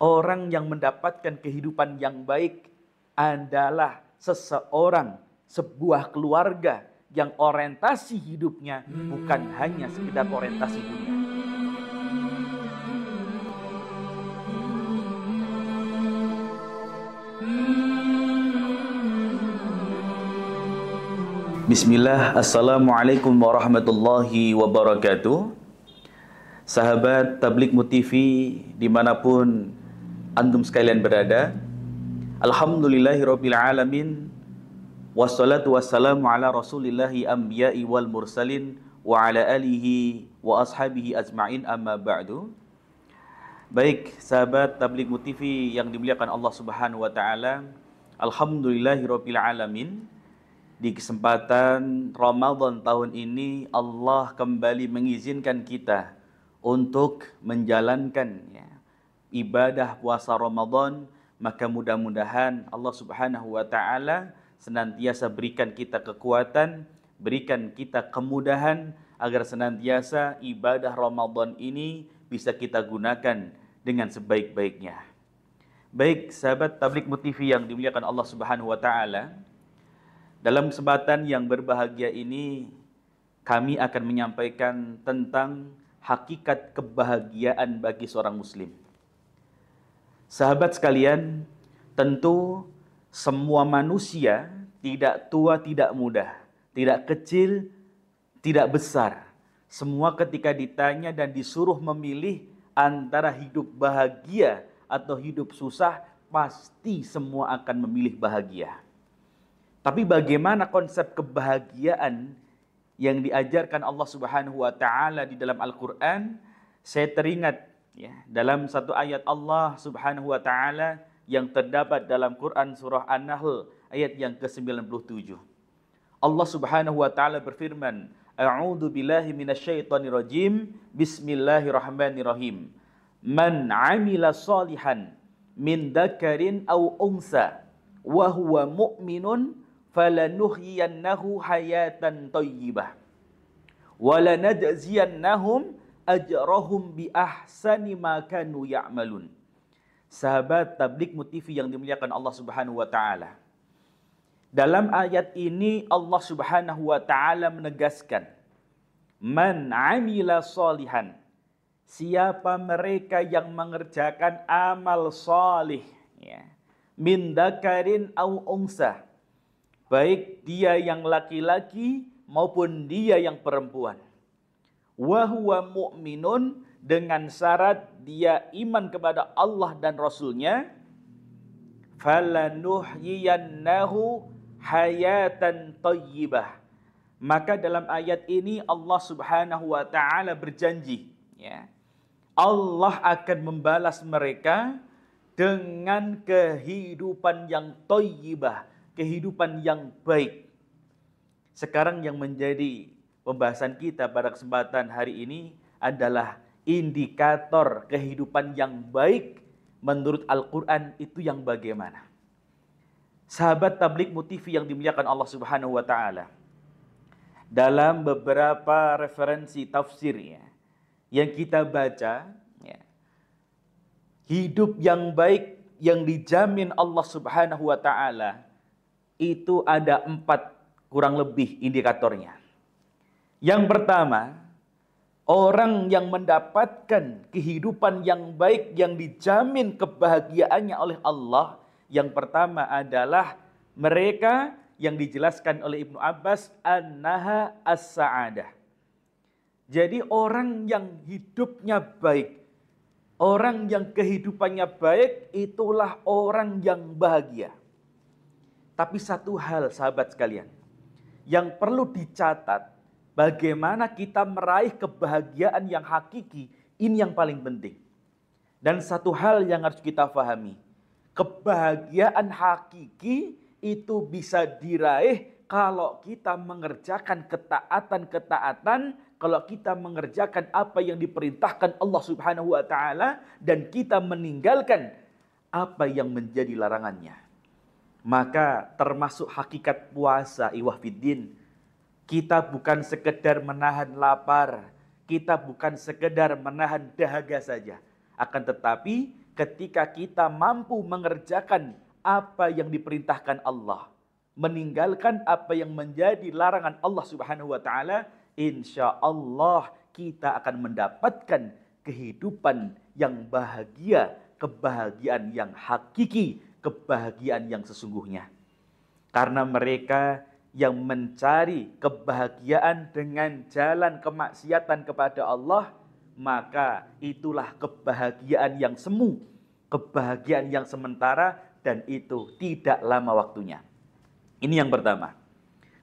Orang yang mendapatkan kehidupan yang baik adalah seseorang, sebuah keluarga yang orientasi hidupnya bukan hanya sekedar orientasi dunia. Bismillah, Assalamualaikum warahmatullahi wabarakatuh. Sahabat Tabligh MUT TV dimanapun antum sekalian berada, alhamdulillahirabbil alamin, wassalatu wassalamu ala rasulillahi anbiya'i wal mursalin wa ala alihi wa ashabihi ajma'in, amma ba'du. Baik sahabat Tabligh MUT TV yang dimuliakan Allah Subhanahu wa taala, alhamdulillahirabbil alamin. Di kesempatan Ramadan tahun ini Allah kembali mengizinkan kita untuk menjalankan ibadah puasa Ramadan. Maka mudah-mudahan Allah Subhanahu wa taala senantiasa berikan kita kekuatan, berikan kita kemudahan agar senantiasa ibadah Ramadan ini bisa kita gunakan dengan sebaik-baiknya. Baik sahabat Tabligh MUT TV yang dimuliakan Allah Subhanahu wa taala, dalam kesempatan yang berbahagia ini, kami akan menyampaikan tentang hakikat kebahagiaan bagi seorang muslim. Sahabat sekalian, tentu semua manusia, tidak tua, tidak muda, tidak kecil, tidak besar, semua ketika ditanya dan disuruh memilih antara hidup bahagia atau hidup susah, pasti semua akan memilih bahagia. Tapi bagaimana konsep kebahagiaan yang diajarkan Allah Subhanahu wa taala di dalam Al-Qur'an? Saya teringat dalam satu ayat Allah Subhanahu wa taala yang terdapat dalam Quran surah An-Nahl ayat yang ke-97. Allah Subhanahu wa taala berfirman, A'udzu billahi minasyaitonir rajim. Bismillahirrahmanirrahim. Man 'amila shalihan min dzakarin aw unsa wa huwa mu'minun falanuhyiyannahu hayatan thayyibah walanajziyannahum ajrahum bi ahsani ma kanu ya'malun. Sahabat Tabligh MUT TV yang dimuliakan Allah Subhanahu wa taala, dalam ayat ini Allah Subhanahu wa taala menegaskan, man 'amila shalihan, siapa mereka yang mengerjakan amal salih, min dzakarin aw unsa, baik dia yang laki-laki maupun dia yang perempuan. Wa huwa mu'minun, dengan syarat dia iman kepada Allah dan Rasulnya. Falanuhyiyannahu hayatan thayyibah. Maka dalam ayat ini Allah Subhanahu wa taala berjanji, Allah akan membalas mereka dengan kehidupan yang thayyibah, kehidupan yang baik. Sekarang yang menjadi pembahasan kita pada kesempatan hari ini adalah indikator kehidupan yang baik menurut Al-Quran itu yang bagaimana. Sahabat Tabligh MUT TV yang dimuliakan Allah Subhanahu wa taala, dalam beberapa referensi tafsir yang kita baca, hidup yang baik yang dijamin Allah Subhanahu wa taala itu ada 4 kurang lebih indikatornya. Yang pertama, orang yang mendapatkan kehidupan yang baik yang dijamin kebahagiaannya oleh Allah, yang pertama adalah mereka yang dijelaskan oleh Ibnu Abbas, annaha as-sa'adah. Jadi orang yang hidupnya baik, orang yang kehidupannya baik, itulah orang yang bahagia. Tapi satu hal sahabat sekalian, yang perlu dicatat, bagaimana kita meraih kebahagiaan yang hakiki, ini yang paling penting. Dan satu hal yang harus kita pahami, kebahagiaan hakiki itu bisa diraih kalau kita mengerjakan ketaatan-ketaatan, kalau kita mengerjakan apa yang diperintahkan Allah Subhanahu wa taala dan kita meninggalkan apa yang menjadi larangannya. Maka termasuk hakikat puasa, ikhwah fiddin, kita bukan sekedar menahan lapar, kita bukan sekedar menahan dahaga saja, akan tetapi ketika kita mampu mengerjakan apa yang diperintahkan Allah, meninggalkan apa yang menjadi larangan Allah Subhanahu wa taala, insya Allah kita akan mendapatkan kehidupan yang bahagia, kebahagiaan yang hakiki, kebahagiaan yang sesungguhnya. Karena mereka yang mencari kebahagiaan dengan jalan kemaksiatan kepada Allah, maka itulah kebahagiaan yang semu, kebahagiaan yang sementara, dan itu tidak lama waktunya. Ini yang pertama.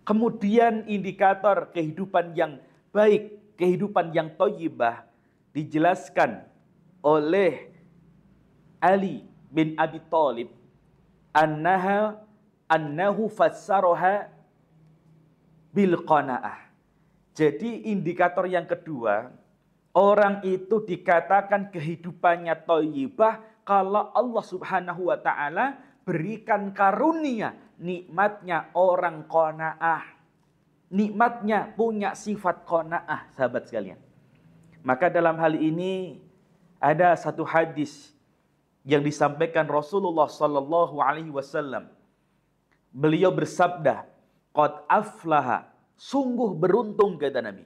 Kemudian indikator kehidupan yang baik, kehidupan yang thayyibah dijelaskan oleh Ali bin Abi Thalib annahu fassaraha bil qanaah. Jadi indikator yang kedua, orang itu dikatakan kehidupannya thayyibah kalau Allah Subhanahu wa taala berikan karunia, nikmatnya orang qanaah. Nikmatnya punya sifat qanaah, sahabat sekalian. Maka dalam hal ini ada satu hadis yang disampaikan Rasulullah sallallahu alaihi wasallam. Beliau bersabda, "Qad aflaha," sungguh beruntung kata Nabi.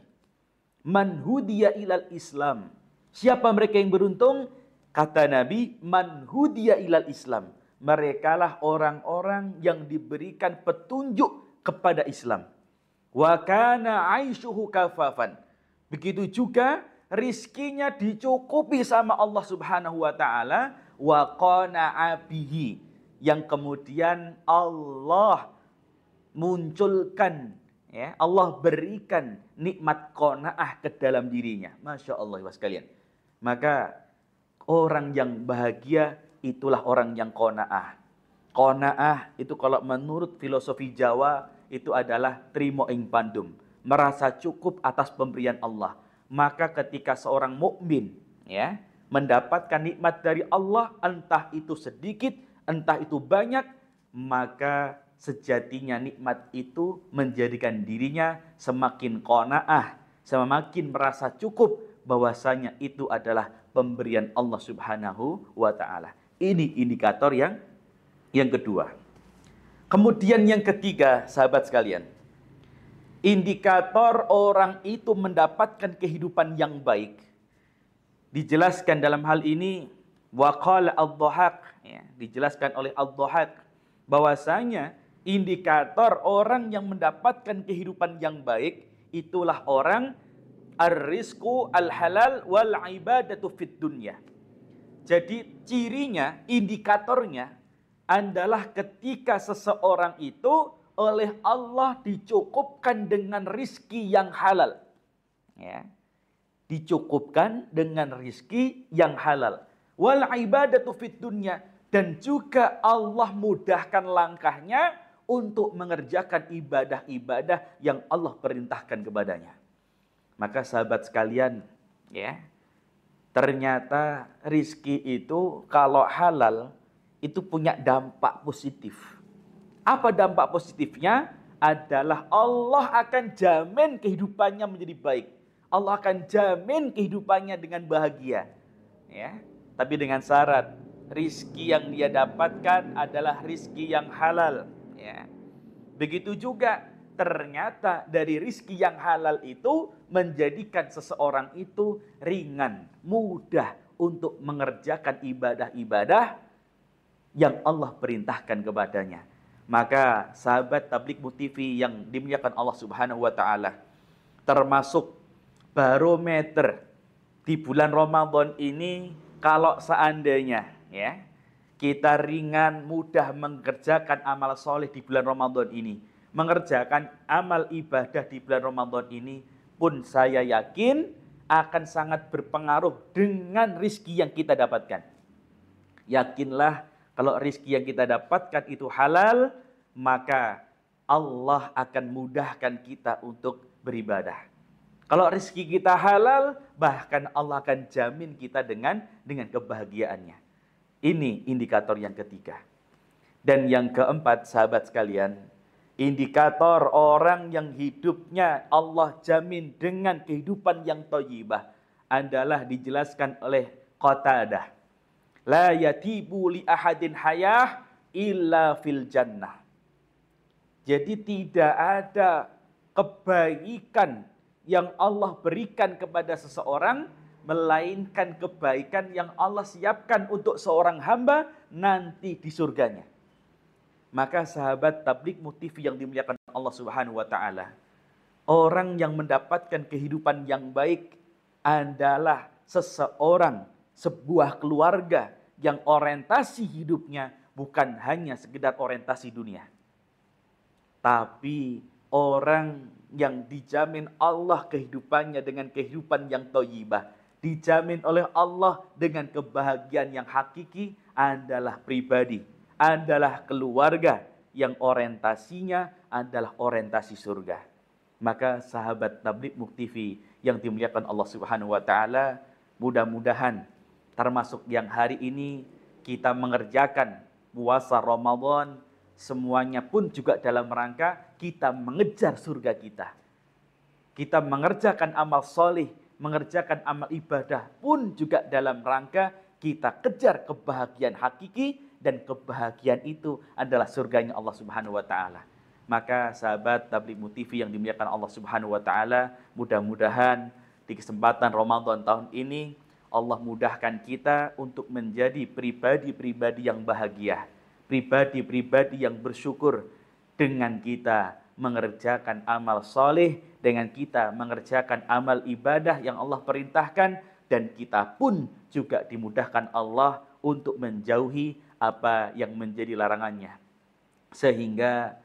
"Man hudiya ilal Islam." Siapa mereka yang beruntung? Kata Nabi, "Man hudiya ilal Islam." Merekalah orang-orang yang diberikan petunjuk kepada Islam. Wa kana aishuhu kafafan. Begitu juga rizkinya dicukupi sama Allah Subhanahu wa taala, wa qana'a bihi, yang kemudian Allah munculkan, ya, Allah berikan nikmat qanaah ke dalam dirinya. Masya Allah sekalian. Maka orang yang bahagia itulah orang yang qanaah. Qanaah itu kalau menurut filosofi Jawa itu adalah trimo ing pandum, merasa cukup atas pemberian Allah. Maka ketika seorang mukmin, ya, mendapatkan nikmat dari Allah, entah itu sedikit, entah itu banyak, maka sejatinya nikmat itu menjadikan dirinya semakin qanaah, semakin merasa cukup bahwasanya itu adalah pemberian Allah Subhanahu wa taala. Ini indikator yang kedua. Kemudian yang ketiga, sahabat sekalian, indikator orang itu mendapatkan kehidupan yang baik dijelaskan dalam hal ini waqala ad-dhahak, ya, dijelaskan oleh ad-dhahak bahwasanya indikator orang yang mendapatkan kehidupan yang baik itulah orang ar-rizqu al-halal wal ibadatu fid dunya. Jadi cirinya, indikatornya adalah ketika seseorang itu oleh Allah dicukupkan dengan rizki yang halal. Ya. Dicukupkan dengan rizki yang halal. Wal ibadatu fid dunya, dan juga Allah mudahkan langkahnya untuk mengerjakan ibadah-ibadah yang Allah perintahkan kepadanya. Maka sahabat sekalian, ya, ternyata rizki itu kalau halal itu punya dampak positif. Apa dampak positifnya? Adalah Allah akan jamin kehidupannya menjadi baik. Allah akan jamin kehidupannya dengan bahagia. Ya, tapi dengan syarat rizki yang dia dapatkan adalah rizki yang halal. Ya. Begitu juga ternyata dari rizki yang halal itu menjadikan seseorang itu ringan, mudah untuk mengerjakan ibadah-ibadah yang Allah perintahkan kepadanya. Maka sahabat Tabligh TV yang dimuliakan Allah Subhanahu wa taala, termasuk barometer di bulan Ramadan ini, kalau seandainya, ya, kita ringan mudah mengerjakan amal soleh di bulan Ramadan ini, mengerjakan amal ibadah di bulan Ramadan ini pun saya yakin akan sangat berpengaruh dengan rizki yang kita dapatkan. Yakinlah kalau rizki yang kita dapatkan itu halal, maka Allah akan mudahkan kita untuk beribadah. Kalau rizki kita halal, bahkan Allah akan jamin kita dengan kebahagiaannya. Ini indikator yang ketiga. Dan yang keempat, sahabat sekalian, indikator orang yang hidupnya Allah jamin dengan kehidupan yang thayyibah adalah dijelaskan oleh Qatadah. La yatibu li ahadin hayah illa fil jannah. Jadi tidak ada kebaikan yang Allah berikan kepada seseorang melainkan kebaikan yang Allah siapkan untuk seorang hamba nanti di surganya. Maka sahabat Tabligh TV yang dimuliakan Allah Subhanahu wa taala, orang yang mendapatkan kehidupan yang baik adalah seseorang, sebuah keluarga yang orientasi hidupnya bukan hanya sekedar orientasi dunia. Tapi orang yang dijamin Allah kehidupannya dengan kehidupan yang thayyibah, dijamin oleh Allah dengan kebahagiaan yang hakiki adalah pribadi, adalah keluarga yang orientasinya adalah orientasi surga. Maka sahabat Tabligh TV yang dimuliakan Allah Subhanahu wa taala, mudah-mudahan termasuk yang hari ini kita mengerjakan puasa Ramadan, semuanya pun juga dalam rangka kita mengejar surga kita. Kita mengerjakan amal soleh, mengerjakan amal ibadah pun juga dalam rangka kita kejar kebahagiaan hakiki, dan kebahagiaan itu adalah surganya Allah Subhanahu wa taala. Maka sahabat Tabligh TV yang dimuliakan Allah Subhanahu wa taala, mudah-mudahan di kesempatan Ramadan tahun ini Allah mudahkan kita untuk menjadi pribadi-pribadi yang bahagia, pribadi-pribadi yang bersyukur dengan kita mengerjakan amal soleh, dengan kita mengerjakan amal ibadah yang Allah perintahkan, dan kita pun juga dimudahkan Allah untuk menjauhi apa yang menjadi larangannya. Sehingga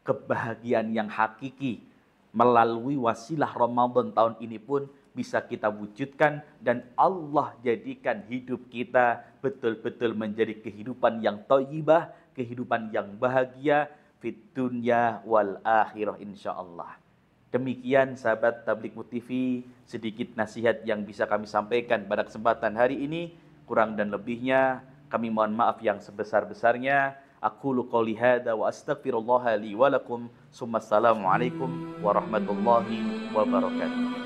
kebahagiaan yang hakiki melalui wasilah Ramadan tahun ini pun bisa kita wujudkan, dan Allah jadikan hidup kita betul-betul menjadi kehidupan yang thayyibah, kehidupan yang bahagia fit dunya wal akhirah insyaallah. Demikian sahabat Tabligh TV, sedikit nasihat yang bisa kami sampaikan pada kesempatan hari ini. Kurang dan lebihnya kami mohon maaf yang sebesar-besarnya. Aqulu qouli hadza wa astaghfirullaha li wa lakum. Assalamualaikum warahmatullahi wabarakatuh.